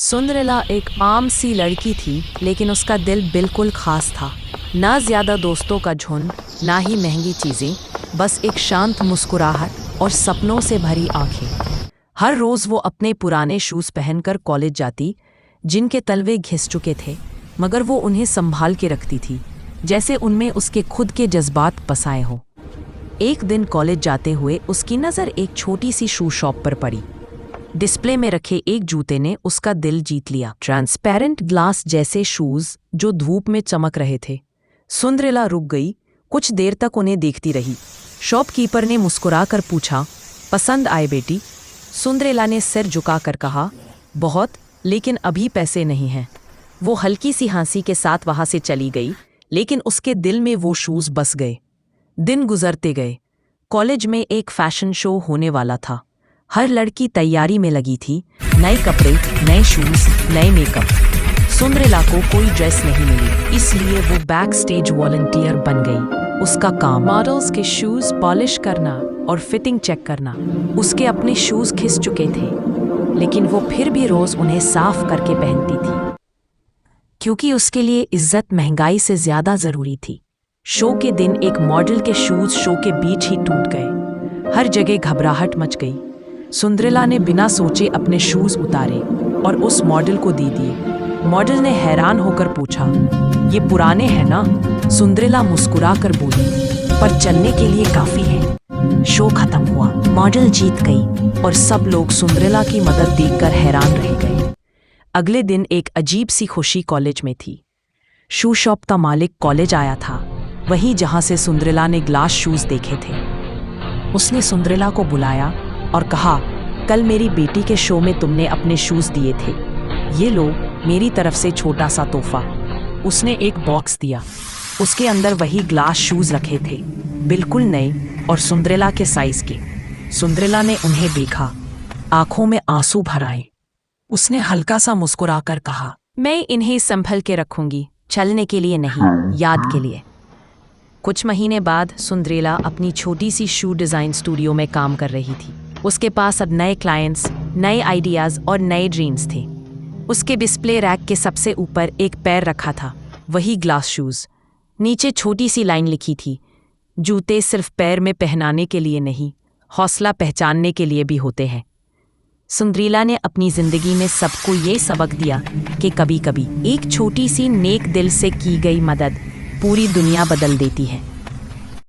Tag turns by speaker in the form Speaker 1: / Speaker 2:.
Speaker 1: सुंदरेला एक आम सी लड़की थी, लेकिन उसका दिल बिल्कुल खास था। ना ज़्यादा दोस्तों का झुंड, ना ही महंगी चीज़ें, बस एक शांत मुस्कुराहट और सपनों से भरी आंखें। हर रोज़ वो अपने पुराने शूज़ पहनकर कॉलेज जाती, जिनके तलवे घिस चुके थे, मगर वो उन्हें संभाल के रखती थी, जैसे उनमें उसके खुद के जज्बात बसाए हों। एक दिन कॉलेज जाते हुए उसकी नज़र एक छोटी सी शू शॉप पर पड़ी। डिस्प्ले में रखे एक जूते ने उसका दिल जीत लिया। ट्रांसपेरेंट ग्लास जैसे शूज जो धूप में चमक रहे थे। सुंदरेला रुक गई, कुछ देर तक उन्हें देखती रही। शॉपकीपर ने मुस्कुराकर पूछा, पसंद आए बेटी? सुंदरेला ने सिर झुकाकर कहा, बहुत, लेकिन अभी पैसे नहीं हैं। वो हल्की सी हंसी के साथ वहां से चली गई, लेकिन उसके दिल में वो शूज बस गए। दिन गुजरते गए। कॉलेज में एक फैशन शो होने वाला था। हर लड़की तैयारी में लगी थी, नए कपड़े, नए शूज, नए मेकअप। सुंदरेला को कोई ड्रेस नहीं मिली, इसलिए वो बैक स्टेज वॉलंटियर बन गई। उसका काम मॉडल्स के शूज पॉलिश करना और फिटिंग चेक करना। उसके अपने शूज घिस चुके थे, लेकिन वो फिर भी रोज उन्हें साफ करके पहनती थी, क्योंकि उसके लिए इज्जत महंगाई से ज्यादा जरूरी थी। शो के दिन एक मॉडल के शूज शो के बीच ही टूट गए। हर जगह घबराहट मच गई। सुंदरेला ने बिना सोचे अपने शूज उतारे और उस मॉडल को दे दिए। मॉडल ने हैरान होकर पूछा, ये पुराने हैं ना? सुंदरेला मुस्कुरा कर बोली, पर चलने के लिए काफी है। शो खत्म हुआ, मॉडल जीत गई और सब लोग सुंदरेला की मदद देखकर हैरान रह गए। अगले दिन एक अजीब सी खुशी कॉलेज में थी। शू शॉप का मालिक कॉलेज आया था, वहीं जहां से सुंदरेला ने ग्लास शूज देखे थे। उसने सुंदरेला को बुलाया और कहा, कल मेरी बेटी के शो में तुमने अपने शूज दिए थे, ये लो मेरी तरफ से छोटा सा तोहफा। उसने एक बॉक्स दिया, उसके अंदर वही ग्लास शूज रखे थे, बिल्कुल नए और सुंदरेला के साइज के। सुंदरेला ने उन्हें देखा, आंखों में आंसू भर आए। उसने हल्का सा मुस्कुराकर कहा, मैं इन्हें संभल के रखूंगी, चलने के लिए नहीं, याद के लिए। कुछ महीने बाद सुंदरेला अपनी छोटी सी शू डिज़ाइन स्टूडियो में काम कर रही थी। उसके पास अब नए क्लाइंट्स, नए आइडियाज़ और नए ड्रीम्स थे। उसके डिस्प्ले रैक के सबसे ऊपर एक पैर रखा था, वही ग्लास शूज़। नीचे छोटी सी लाइन लिखी थी, जूते सिर्फ पैर में पहनाने के लिए नहीं, हौसला पहचानने के लिए भी होते हैं। सुंदरेला ने अपनी ज़िंदगी में सबको ये सबक दिया कि कभी-कभी एक छोटी सी नेक दिल से की गई मदद पूरी दुनिया बदल देती है।